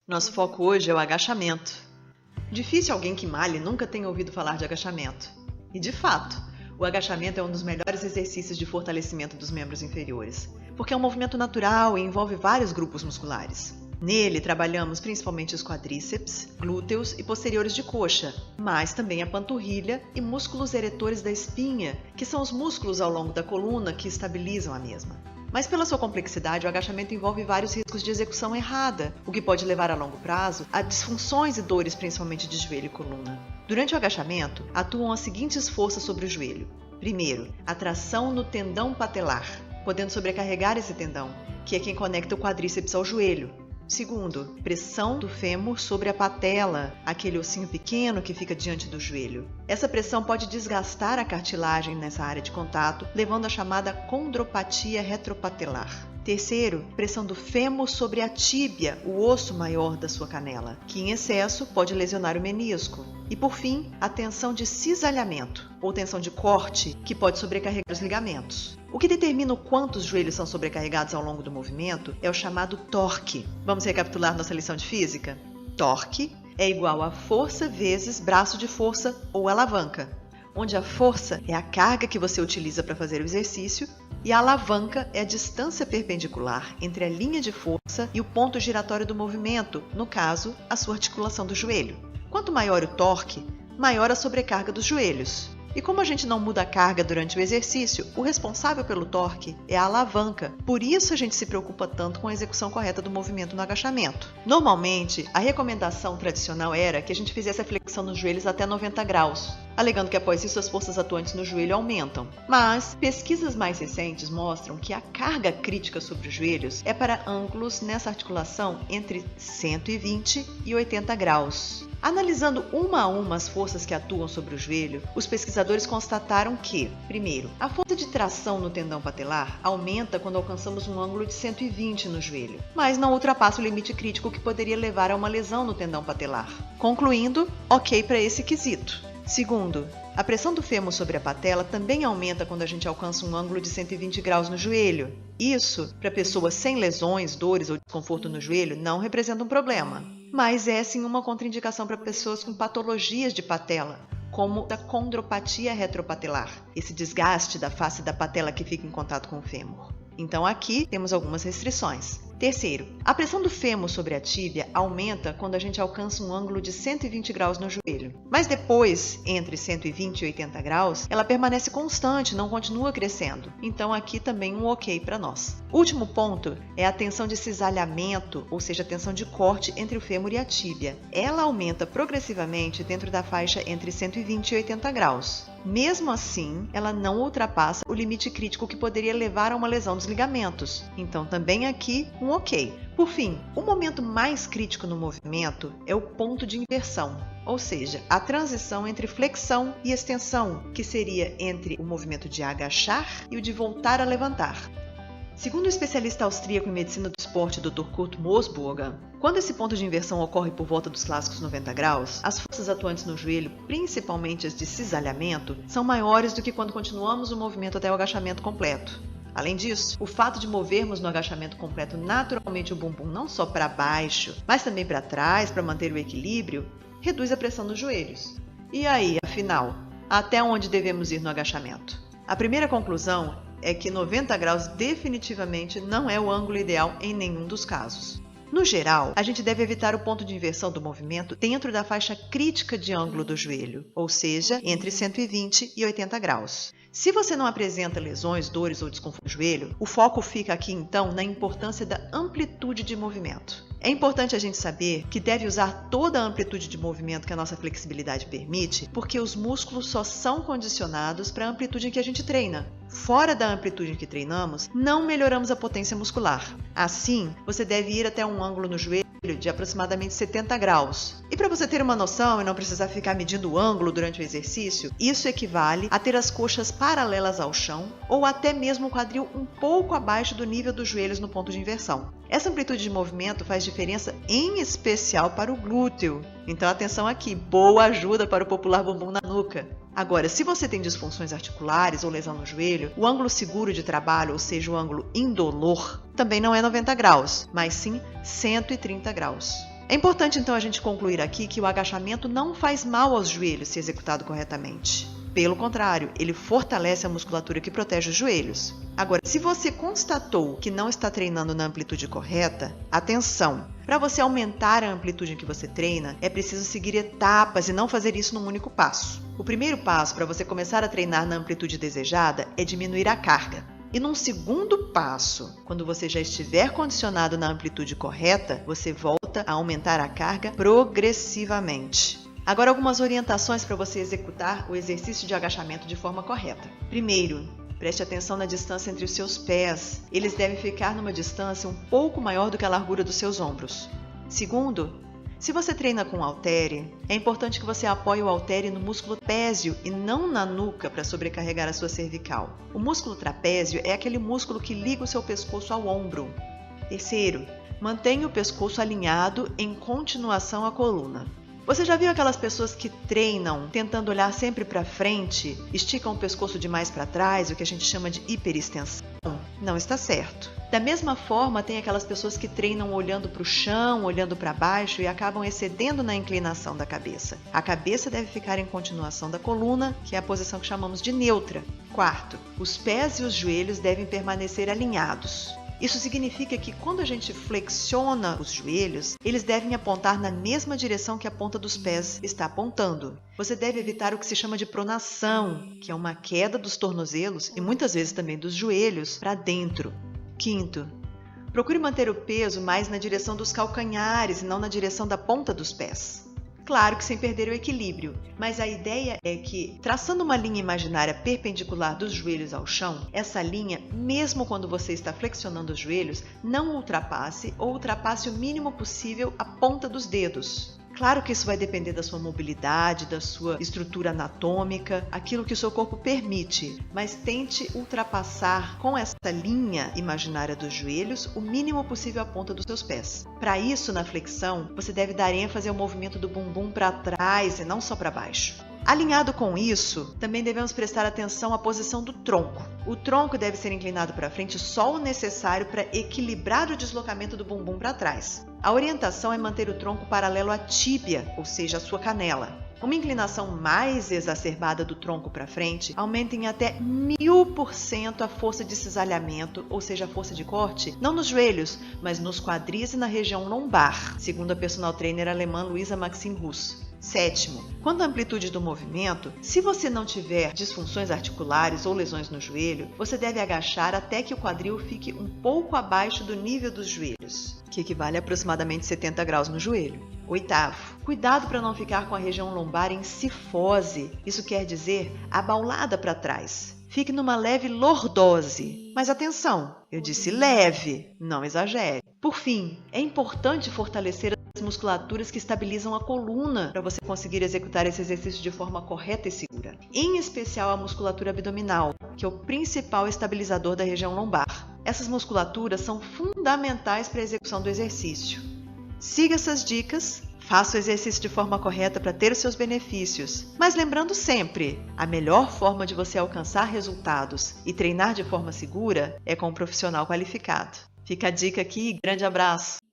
Nosso foco hoje é o agachamento. Difícil alguém que malhe nunca tenha ouvido falar de agachamento. E de fato, o agachamento é um dos melhores exercícios de fortalecimento dos membros inferiores, porque é um movimento natural e envolve vários grupos musculares. Nele, trabalhamos principalmente os quadríceps, glúteos e posteriores de coxa, mas também a panturrilha e músculos eretores da espinha, que são os músculos ao longo da coluna que estabilizam a mesma. Mas pela sua complexidade, o agachamento envolve vários riscos de execução errada, o que pode levar a longo prazo a disfunções e dores, principalmente de joelho e coluna. Durante o agachamento, atuam as seguintes forças sobre o joelho. Primeiro, a tração no tendão patelar, podendo sobrecarregar esse tendão, que é quem conecta o quadríceps ao joelho. Segundo, pressão do fêmur sobre a patela, aquele ossinho pequeno que fica diante do joelho. Essa pressão pode desgastar a cartilagem nessa área de contato, levando à chamada condropatia retropatelar. Terceiro, pressão do fêmur sobre a tíbia, o osso maior da sua canela, que em excesso pode lesionar o menisco. E por fim, a tensão de cisalhamento, ou tensão de corte, que pode sobrecarregar os ligamentos. O que determina o quanto os joelhos são sobrecarregados ao longo do movimento é o chamado torque. Vamos recapitular nossa lição de física? Torque é igual a força vezes braço de força ou alavanca, onde a força é a carga que você utiliza para fazer o exercício e a alavanca é a distância perpendicular entre a linha de força e o ponto giratório do movimento, no caso, a sua articulação do joelho. Quanto maior o torque, maior a sobrecarga dos joelhos. E como a gente não muda a carga durante o exercício, o responsável pelo torque é a alavanca. Por isso a gente se preocupa tanto com a execução correta do movimento no agachamento. Normalmente, a recomendação tradicional era que a gente fizesse a flexão nos joelhos até 90 graus, alegando que após isso as forças atuantes no joelho aumentam. Mas pesquisas mais recentes mostram que a carga crítica sobre os joelhos é para ângulos nessa articulação entre 120 e 80 graus. Analisando uma a uma as forças que atuam sobre o joelho, os pesquisadores constataram que, primeiro, a força de tração no tendão patelar aumenta quando alcançamos um ângulo de 120 no joelho, mas não ultrapassa o limite crítico que poderia levar a uma lesão no tendão patelar. Concluindo, ok para esse quesito. Segundo, a pressão do fêmur sobre a patela também aumenta quando a gente alcança um ângulo de 120 graus no joelho. Isso, para pessoas sem lesões, dores ou desconforto no joelho, não representa um problema. Mas é sim uma contraindicação para pessoas com patologias de patela, como a condropatia retropatelar, esse desgaste da face da patela que fica em contato com o fêmur. Então aqui temos algumas restrições. Terceiro, a pressão do fêmur sobre a tíbia aumenta quando a gente alcança um ângulo de 120 graus no joelho. Mas depois, entre 120 e 80 graus, ela permanece constante, não continua crescendo. Então aqui também um ok para nós. Último ponto é a tensão de cisalhamento, ou seja, a tensão de corte entre o fêmur e a tíbia. Ela aumenta progressivamente dentro da faixa entre 120 e 80 graus. Mesmo assim, ela não ultrapassa o limite crítico que poderia levar a uma lesão dos ligamentos. Então também aqui um ok. Por fim, o momento mais crítico no movimento é o ponto de inversão, ou seja, a transição entre flexão e extensão, que seria entre o movimento de agachar e o de voltar a levantar. Segundo o especialista austríaco em medicina do esporte Dr. Kurt Mosburger, quando esse ponto de inversão ocorre por volta dos clássicos 90 graus, as forças atuantes no joelho, principalmente as de cisalhamento, são maiores do que quando continuamos o movimento até o agachamento completo. Além disso, o fato de movermos no agachamento completo naturalmente o bumbum não só para baixo, mas também para trás para manter o equilíbrio, reduz a pressão nos joelhos. E aí, afinal, até onde devemos ir no agachamento? A primeira conclusão é que 90 graus definitivamente não é o ângulo ideal em nenhum dos casos. No geral, a gente deve evitar o ponto de inversão do movimento dentro da faixa crítica de ângulo do joelho, ou seja, entre 120 e 80 graus. Se você não apresenta lesões, dores ou desconforto no joelho, o foco fica aqui então na importância da amplitude de movimento. É importante a gente saber que deve usar toda a amplitude de movimento que a nossa flexibilidade permite, porque os músculos só são condicionados para a amplitude em que a gente treina. Fora da amplitude em que treinamos, não melhoramos a potência muscular. Assim, você deve ir até um ângulo no joelho de aproximadamente 70 graus. E para você ter uma noção e não precisar ficar medindo o ângulo durante o exercício, isso equivale a ter as coxas paralelas ao chão ou até mesmo o quadril um pouco abaixo do nível dos joelhos no ponto de inversão. Essa amplitude de movimento faz diferença em especial para o glúteo. Então atenção aqui, boa ajuda para o popular bumbum na nuca. Agora, se você tem disfunções articulares ou lesão no joelho, o ângulo seguro de trabalho, ou seja, o ângulo indolor, também não é 90 graus, mas sim 130 graus. É importante então a gente concluir aqui que o agachamento não faz mal aos joelhos se executado corretamente. Pelo contrário, ele fortalece a musculatura que protege os joelhos. Agora, se você constatou que não está treinando na amplitude correta, atenção! Para você aumentar a amplitude em que você treina, é preciso seguir etapas e não fazer isso num único passo. O primeiro passo para você começar a treinar na amplitude desejada é diminuir a carga. E num segundo passo, quando você já estiver condicionado na amplitude correta, você volta a aumentar a carga progressivamente. Agora, algumas orientações para você executar o exercício de agachamento de forma correta. Primeiro, preste atenção na distância entre os seus pés. Eles devem ficar numa distância um pouco maior do que a largura dos seus ombros. Segundo, se você treina com haltere, é importante que você apoie o haltere no músculo trapézio e não na nuca para sobrecarregar a sua cervical. O músculo trapézio é aquele músculo que liga o seu pescoço ao ombro. Terceiro, mantenha o pescoço alinhado em continuação à coluna. Você já viu aquelas pessoas que treinam tentando olhar sempre para frente, esticam o pescoço demais para trás, o que a gente chama de hiperextensão? Não está certo. Da mesma forma, tem aquelas pessoas que treinam olhando para o chão, olhando para baixo e acabam excedendo na inclinação da cabeça. A cabeça deve ficar em continuação da coluna, que é a posição que chamamos de neutra. Quarto, os pés e os joelhos devem permanecer alinhados. Isso significa que quando a gente flexiona os joelhos, eles devem apontar na mesma direção que a ponta dos pés está apontando. Você deve evitar o que se chama de pronação, que é uma queda dos tornozelos e muitas vezes também dos joelhos para dentro. Quinto, procure manter o peso mais na direção dos calcanhares e não na direção da ponta dos pés. Claro que sem perder o equilíbrio, mas a ideia é que, traçando uma linha imaginária perpendicular dos joelhos ao chão, essa linha, mesmo quando você está flexionando os joelhos, não ultrapasse ou ultrapasse o mínimo possível a ponta dos dedos. Claro que isso vai depender da sua mobilidade, da sua estrutura anatômica, aquilo que o seu corpo permite, mas tente ultrapassar com essa linha imaginária dos joelhos o mínimo possível a ponta dos seus pés. Para isso, na flexão, você deve dar ênfase ao movimento do bumbum para trás e não só para baixo. Alinhado com isso, também devemos prestar atenção à posição do tronco. O tronco deve ser inclinado para frente só o necessário para equilibrar o deslocamento do bumbum para trás. A orientação é manter o tronco paralelo à tíbia, ou seja, à sua canela. Uma inclinação mais exacerbada do tronco para frente aumenta em até 1000% a força de cisalhamento, ou seja, a força de corte, não nos joelhos, mas nos quadris e na região lombar, segundo a personal trainer alemã Luisa Maxine Huss. Sétimo, quanto à amplitude do movimento, se você não tiver disfunções articulares ou lesões no joelho, você deve agachar até que o quadril fique um pouco abaixo do nível dos joelhos, que equivale a aproximadamente 70 graus no joelho. Oitavo, cuidado para não ficar com a região lombar em cifose, isso quer dizer abaulada para trás. Fique numa leve lordose. Mas atenção, eu disse leve, não exagere. Por fim, é importante fortalecer as musculaturas que estabilizam a coluna para você conseguir executar esse exercício de forma correta e segura. Em especial a musculatura abdominal, que é o principal estabilizador da região lombar. Essas musculaturas são fundamentais para a execução do exercício. Siga essas dicas. Faça o exercício de forma correta para ter os seus benefícios. Mas lembrando sempre, a melhor forma de você alcançar resultados e treinar de forma segura é com um profissional qualificado. Fica a dica aqui e grande abraço!